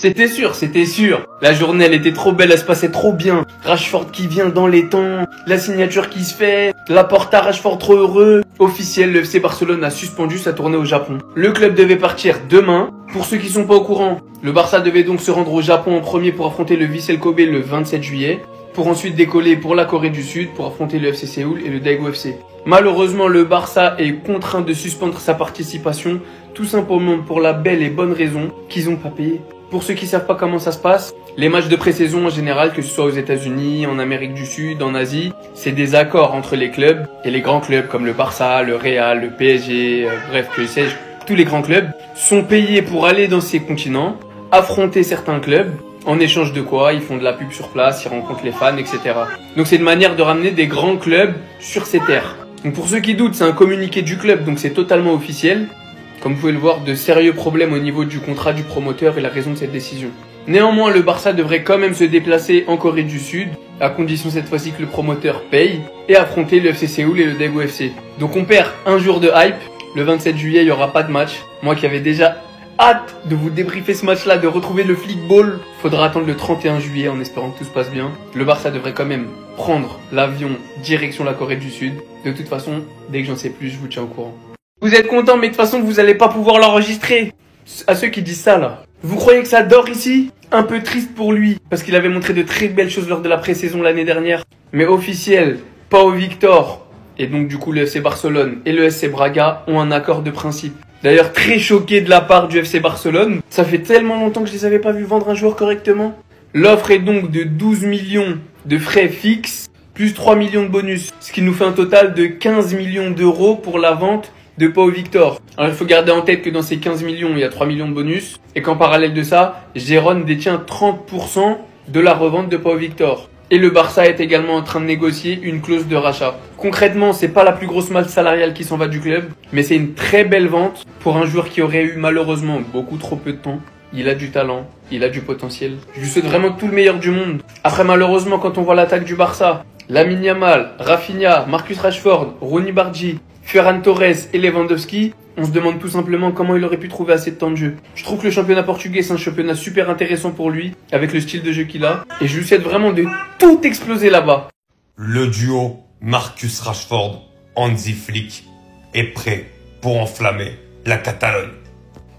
C'était sûr, c'était sûr. La journée, elle était trop belle, elle se passait trop bien. Rashford qui vient dans les temps, la signature qui se fait, la porte à Rashford trop heureux. Officiel, le FC Barcelone a suspendu sa tournée au Japon. Le club devait partir demain. Pour ceux qui sont pas au courant, le Barça devait donc se rendre au Japon en premier pour affronter le Vissel Kobe le 27 juillet, pour ensuite décoller pour la Corée du Sud pour affronter le FC Séoul et le Daegu FC. Malheureusement, le Barça est contraint de suspendre sa participation, tout simplement pour la belle et bonne raison qu'ils n'ont pas payé. Pour ceux qui savent pas comment ça se passe, les matchs de pré-saison en général, que ce soit aux États-Unis, en Amérique du Sud, en Asie, c'est des accords entre les clubs et les grands clubs comme le Barça, le Real, le PSG, bref, que sais-je, tous les grands clubs sont payés pour aller dans ces continents, affronter certains clubs, en échange de quoi ils font de la pub sur place, ils rencontrent les fans, etc. Donc c'est une manière de ramener des grands clubs sur ces terres. Donc pour ceux qui doutent, c'est un communiqué du club, donc c'est totalement officiel. Comme vous pouvez le voir, de sérieux problèmes au niveau du contrat du promoteur et la raison de cette décision. Néanmoins, le Barça devrait quand même se déplacer en Corée du Sud, à condition cette fois-ci que le promoteur paye, et affronter le FC Séoul et le Daegu FC. Donc on perd un jour de hype. Le 27 juillet, il n'y aura pas de match. Moi qui avais déjà hâte de vous débriefer ce match-là, de retrouver le flickball, faudra attendre le 31 juillet en espérant que tout se passe bien. Le Barça devrait quand même prendre l'avion direction la Corée du Sud. De toute façon, dès que j'en sais plus, je vous tiens au courant. Vous êtes content, mais de toute façon, vous allez pas pouvoir l'enregistrer. À ceux qui disent ça, là. Vous croyez que ça dort ici? Un peu triste pour lui, parce qu'il avait montré de très belles choses lors de la pré-saison l'année dernière. Mais officiel, Pau Victor, et donc du coup le FC Barcelone et le SC Braga ont un accord de principe. D'ailleurs, très choqué de la part du FC Barcelone. Ça fait tellement longtemps que je les avais pas vus vendre un joueur correctement. L'offre est donc de 12 millions de frais fixes, plus 3 millions de bonus. Ce qui nous fait un total de 15 millions d'euros pour la vente de Pau Victor. Alors il faut garder en tête que dans ces 15 millions, il y a 3 millions de bonus. Et qu'en parallèle de ça, Gérone détient 30% de la revente de Pau Victor. Et le Barça est également en train de négocier une clause de rachat. Concrètement, c'est pas la plus grosse masse salariale qui s'en va du club, mais c'est une très belle vente pour un joueur qui aurait eu malheureusement beaucoup trop peu de temps. Il a du talent, il a du potentiel. Je lui souhaite vraiment tout le meilleur du monde. Après, malheureusement, quand on voit l'attaque du Barça, Lamine Yamal, Rafinha, Marcus Rashford, Ronny Bargi, Ferran Torres et Lewandowski, on se demande tout simplement comment il aurait pu trouver assez de temps de jeu. Je trouve que le championnat portugais, c'est un championnat super intéressant pour lui, avec le style de jeu qu'il a, et je lui souhaite vraiment de tout exploser là-bas. Le duo Marcus Rashford-Hansi Flick est prêt pour enflammer la Catalogne.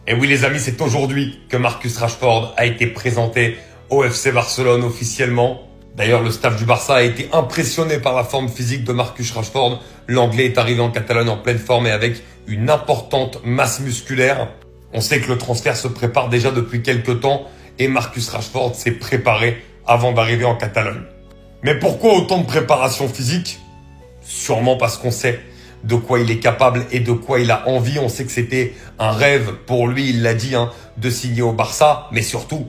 Et oui les amis, c'est aujourd'hui que Marcus Rashford a été présenté au FC Barcelone officiellement. D'ailleurs, le staff du Barça a été impressionné par la forme physique de Marcus Rashford. L'Anglais est arrivé en Catalogne en pleine forme et avec une importante masse musculaire. On sait que le transfert se prépare déjà depuis quelques temps et Marcus Rashford s'est préparé avant d'arriver en Catalogne. Mais pourquoi autant de préparation physique? Sûrement parce qu'on sait de quoi il est capable et de quoi il a envie. On sait que c'était un rêve pour lui, il l'a dit, de signer au Barça. Mais surtout,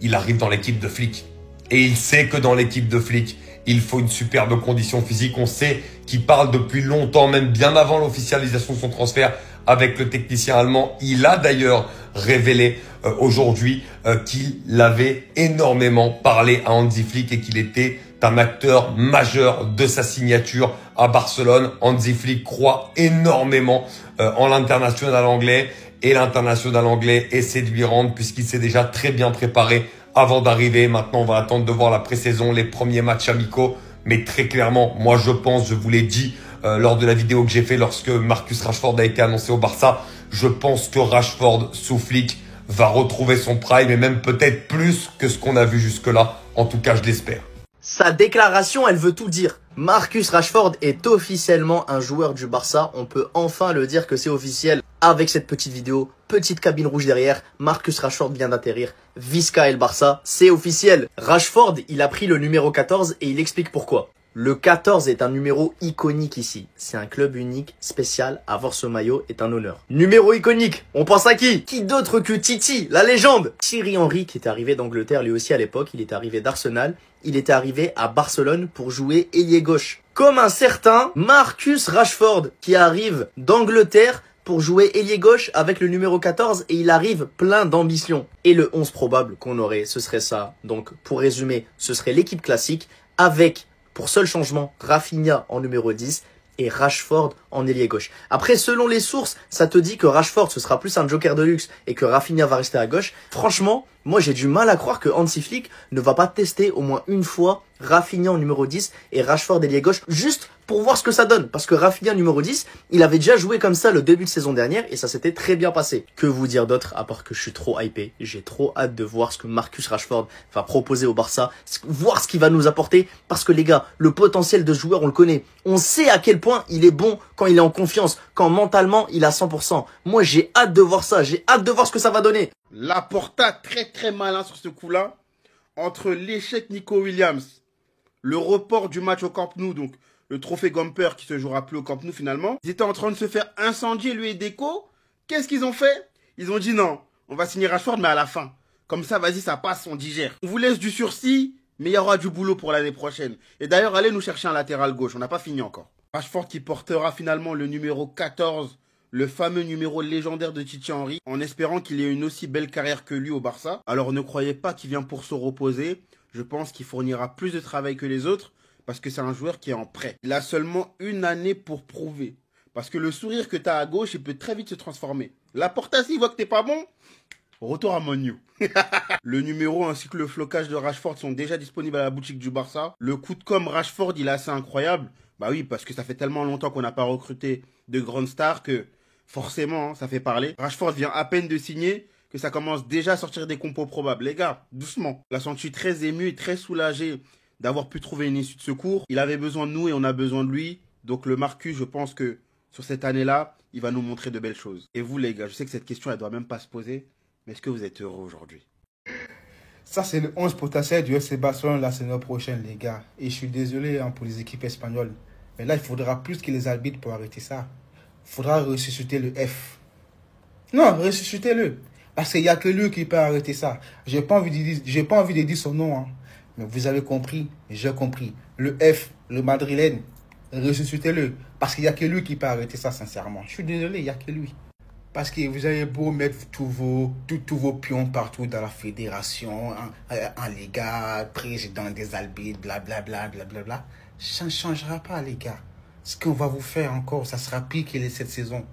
il arrive dans l'équipe de Flick. Et il sait que dans l'équipe de Flick, il faut une superbe condition physique. On sait qu'il parle depuis longtemps, même bien avant l'officialisation de son transfert avec le technicien allemand. Il a d'ailleurs révélé aujourd'hui qu'il avait énormément parlé à Hansi Flick et qu'il était un acteur majeur de sa signature à Barcelone. Hansi Flick croit énormément en l'international anglais et l'international anglais essaie de lui rendre puisqu'il s'est déjà très bien préparé avant d'arriver. Maintenant, on va attendre de voir la pré-saison, les premiers matchs amicaux. Mais très clairement, moi je pense, je vous l'ai dit lors de la vidéo que j'ai fait lorsque Marcus Rashford a été annoncé au Barça, je pense que Rashford sous Flick va retrouver son prime et même peut-être plus que ce qu'on a vu jusque-là. En tout cas, je l'espère. Sa déclaration, elle veut tout dire. Marcus Rashford est officiellement un joueur du Barça. On peut enfin le dire que c'est officiel avec cette petite vidéo. Petite cabine rouge derrière. Marcus Rashford vient d'atterrir. Visca et le Barça, c'est officiel. Rashford, il a pris le numéro 14 et il explique pourquoi. Le 14 est un numéro iconique ici. C'est un club unique, spécial. Avoir ce maillot est un honneur. Numéro iconique, on pense à qui? Qui d'autre que Titi, la légende? Thierry Henry qui est arrivé d'Angleterre lui aussi à l'époque. Il est arrivé d'Arsenal. Il était arrivé à Barcelone pour jouer ailier gauche. Comme un certain Marcus Rashford qui arrive d'Angleterre pour jouer ailier gauche avec le numéro 14 et il arrive plein d'ambition. Et le 11 probable qu'on aurait, ce serait ça. Donc pour résumer, ce serait l'équipe classique avec, pour seul changement, Rafinha en numéro 10 et Rashford en ailier gauche. Après, selon les sources, ça te dit que Rashford, ce sera plus un joker de luxe et que Rafinha va rester à gauche. Franchement, moi, j'ai du mal à croire que Hansi Flick ne va pas tester au moins une fois Rafinha en numéro 10 et Rashford ailier gauche, juste pour voir ce que ça donne. Parce que Rafinha numéro 10, il avait déjà joué comme ça le début de saison dernière et ça s'était très bien passé. Que vous dire d'autre à part que je suis trop hypé. J'ai trop hâte de voir ce que Marcus Rashford va proposer au Barça, voir ce qu'il va nous apporter. Parce que les gars, le potentiel de ce joueur, on le connaît. On sait à quel point il est bon quand il est en confiance, quand mentalement il a 100%. Moi, j'ai hâte de voir ça. J'ai hâte de voir ce que ça va donner. Laporta très malin sur ce coup-là. Entre l'échec Nico Williams, le report du match au Camp Nou, donc le trophée Gamper qui se jouera plus au Camp Nou finalement. Ils étaient en train de se faire incendier lui et Deco. Qu'est-ce qu'ils ont fait? Ils ont dit non, on va signer Rashford mais à la fin. Comme ça, vas-y, ça passe, on digère. On vous laisse du sursis, mais il y aura du boulot pour l'année prochaine. Et d'ailleurs, allez nous chercher un latéral gauche, on n'a pas fini encore. Rashford qui portera finalement le numéro 14, le fameux numéro légendaire de Thierry Henry, en espérant qu'il ait une aussi belle carrière que lui au Barça. Alors ne croyez pas qu'il vient pour se reposer. Je pense qu'il fournira plus de travail que les autres parce que c'est un joueur qui est en prêt. Il a seulement une année pour prouver. Parce que le sourire que tu as à gauche, il peut très vite se transformer. Laporta, s'il voit que t'es pas bon, retour à Monu. Le numéro ainsi que le flocage de Rashford sont déjà disponibles à la boutique du Barça. Le coup de com' Rashford, il est assez incroyable. Bah oui, parce que ça fait tellement longtemps qu'on n'a pas recruté de grandes stars que forcément, ça fait parler. Rashford vient à peine de signer que ça commence déjà à sortir des compos probables. Les gars, doucement. La senti très ému et très soulagé d'avoir pu trouver une issue de secours. Il avait besoin de nous et on a besoin de lui. Donc le Marcus, je pense que sur cette année-là, il va nous montrer de belles choses. Et vous les gars, je sais que cette question, elle doit même pas se poser, mais est-ce que vous êtes heureux aujourd'hui? Ça, c'est le 11 potentiel du FC Barcelone la saison prochaine, les gars. Et je suis désolé pour les équipes espagnoles. Mais là, il faudra plus que les arbitres pour arrêter ça. Il faudra ressusciter le F. Non, ressuscitez-le. Parce qu'il n'y a que lui qui peut arrêter ça. J'ai pas envie de dire son nom. Mais vous avez compris, j'ai compris. Le F, le madrilène, ressuscitez-le. Parce qu'il n'y a que lui qui peut arrêter ça, sincèrement. Je suis désolé, il n'y a que lui. Parce que vous avez beau mettre tous vos pions partout dans la fédération, en Liga, président des arbitres, blablabla, blablabla. Ça ne changera pas, les gars. Ce qu'on va vous faire encore, ça sera pire que cette saison.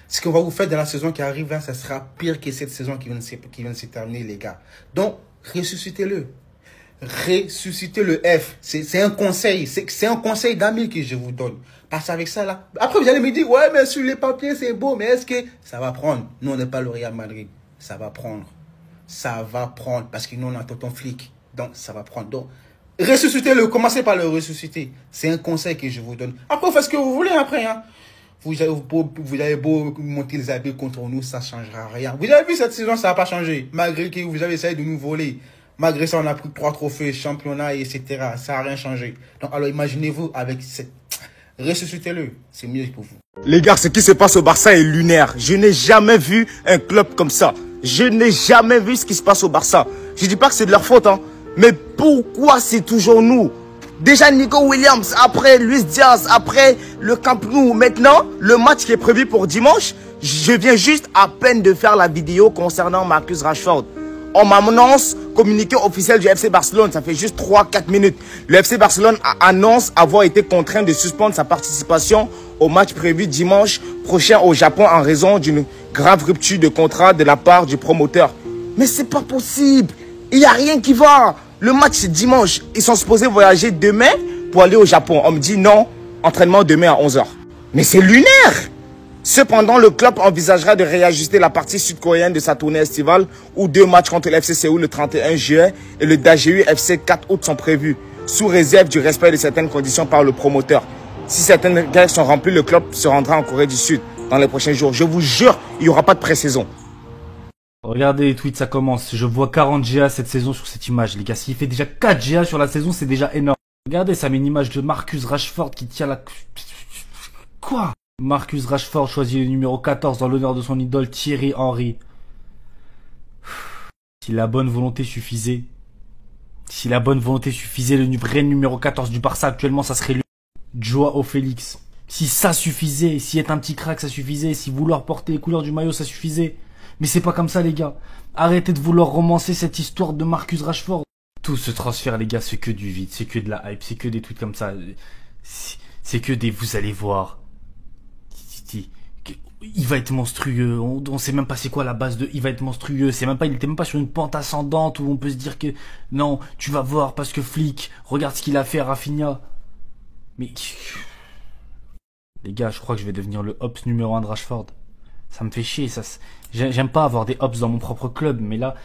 Ce qu'on va vous faire dans la saison qui arrive, là, ça sera pire que cette saison qui vient de se terminer, les gars. Donc, ressuscitez-le. Ressuscitez le F. C'est un conseil. C'est un conseil d'amis que je vous donne. Parce qu'avec ça, là. Après, vous allez me dire, ouais, mais sur les papiers, c'est beau. Mais est-ce que ça va prendre? Nous, on n'est pas le Real Madrid. Ça va prendre. Ça va prendre. Parce que nous, on a Tonton Flick. Donc, ça va prendre. Donc, ressuscitez-le. Commencez par le ressusciter. C'est un conseil que je vous donne. Après, vous faites ce que vous voulez après, hein. Vous avez beau monter les habits contre nous, ça ne changera rien. Vous avez vu cette saison, ça n'a pas changé. Malgré que vous avez essayé de nous voler. Malgré ça, on a pris 3 trophées, championnat, etc. Ça n'a rien changé. Donc, alors imaginez-vous avec cette... Ressuscitez-le. C'est mieux pour vous. Les gars, ce qui se passe au Barça est lunaire. Je n'ai jamais vu un club comme ça. Je n'ai jamais vu ce qui se passe au Barça. Je ne dis pas que c'est de leur faute, hein. Mais pourquoi c'est toujours nous? Déjà Nico Williams, après Luis Diaz, après le Camp Nou. Maintenant, le match qui est prévu pour dimanche, je viens juste à peine de faire la vidéo concernant Marcus Rashford. On m'annonce communiqué officiel du FC Barcelone, ça fait juste 3-4 minutes. Le FC Barcelone annonce avoir été contraint de suspendre sa participation au match prévu dimanche prochain au Japon en raison d'une grave rupture de contrat de la part du promoteur. Mais c'est pas possible, il n'y a rien qui va. Le match c'est dimanche, ils sont supposés voyager demain pour aller au Japon. On me dit non, entraînement demain à 11 h. Mais c'est lunaire. Cependant, le club envisagera de réajuster la partie sud-coréenne de sa tournée estivale où 2 matchs contre l'FC Séoul le 31 juillet et le Daegu FC 4 août sont prévus, sous réserve du respect de certaines conditions par le promoteur. Si certaines règles sont remplies, le club se rendra en Corée du Sud dans les prochains jours. Je vous jure, il n'y aura pas de pré-saison. Regardez les tweets, ça commence. Je vois 40 GA cette saison sur cette image, les gars. S'il fait déjà 4 GA sur la saison, c'est déjà énorme. Regardez, ça met une image de Marcus Rashford qui tient la... Quoi? Marcus Rashford choisit le numéro 14 dans l'honneur de son idole Thierry Henry. Si la bonne volonté suffisait, le vrai numéro 14 du Barça actuellement, ça serait lui. Joao Félix. Si ça suffisait, si être un petit crack, ça suffisait, si vouloir porter les couleurs du maillot, ça suffisait. Mais c'est pas comme ça, les gars. Arrêtez de vouloir romancer cette histoire de Marcus Rashford. Tout ce transfert, les gars, c'est que du vide, c'est que de la hype, c'est que des trucs comme ça. C'est que des vous allez voir. il va être monstrueux. On sait même pas c'est quoi la base de il va être monstrueux. Il était même pas sur une pente ascendante où on peut se dire que non, tu vas voir parce que Flick, regarde ce qu'il a fait à Rafinha. Mais les gars, je crois que je vais devenir le Hops numéro 1 de Rashford. Ça me fait chier, j'aime pas avoir des Hops dans mon propre club, mais là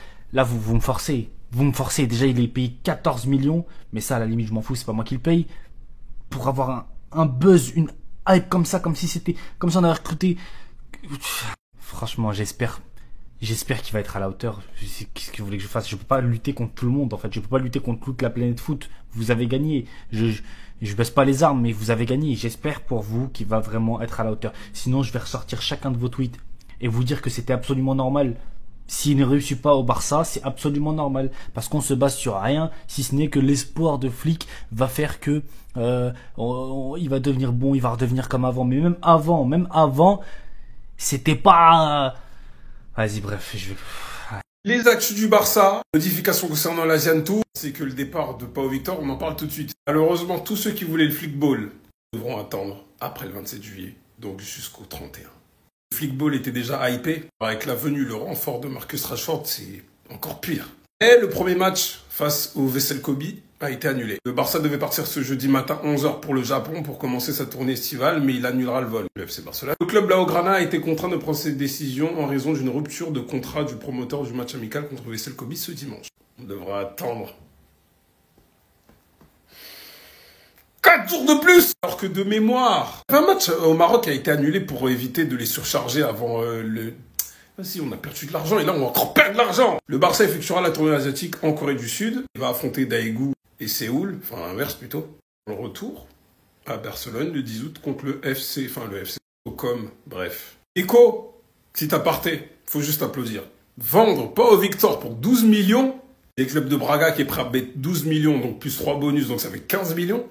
vous me forcez. Vous me forcez. Déjà, il est payé 14 millions, mais ça à la limite je m'en fous, c'est pas moi qui le paye. Pour avoir un buzz, une hype comme ça, comme si on avait recruté. Franchement, j'espère qu'il va être à la hauteur. Qu'est-ce que vous voulez que je fasse? Je peux pas lutter contre tout le monde, en fait. Je peux pas lutter contre toute la planète foot. Vous avez gagné. Je baisse pas les armes, mais vous avez gagné. J'espère pour vous qu'il va vraiment être à la hauteur. Sinon, je vais ressortir chacun de vos tweets et vous dire que c'était absolument normal. S'il ne réussit pas au Barça, c'est absolument normal. Parce qu'on se base sur rien, si ce n'est que l'espoir de Flick va faire que il va devenir bon, il va redevenir comme avant. Mais même avant, c'était pas... Vas-y, bref, je vais... Les actus du Barça, modification concernant l'Asian Tour, c'est que le départ de Pau Victor, on en parle tout de suite. Malheureusement, tous ceux qui voulaient le Flickball devront attendre après le 27 juillet, donc jusqu'au 31. Le Flickball était déjà hypé, avec la venue, le renfort de Marcus Rashford, c'est encore pire. Et le premier match face au Vissel Kobe a été annulé. Le Barça devait partir ce jeudi matin 11h pour le Japon pour commencer sa tournée estivale, mais il annulera le vol. Le FC Barcelone. Le club Blaugrana a été contraint de prendre cette décision en raison d'une rupture de contrat du promoteur du match amical contre Vissel Kobe ce dimanche. On devra attendre 4 jours de plus. Alors que de mémoire, un match au Maroc a été annulé pour éviter de les surcharger avant le... Si, on a perdu de l'argent et là on va encore perdre de l'argent. Le Barça effectuera la tournée asiatique en Corée du Sud. Il va affronter Daegu et Séoul, enfin l'inverse plutôt. Le retour à Barcelone le 10 août contre le FC Ocom, bref. Nico, si t'as parté, faut juste applaudir. Vendre Pau Victor pour 12 millions, les clubs de Braga qui est prêt à mettre 12 millions, donc plus 3 bonus, donc ça fait 15 millions.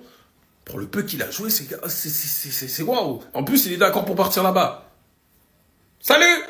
Pour le peu qu'il a joué, c'est waouh. En plus, il est d'accord pour partir là-bas. Salut!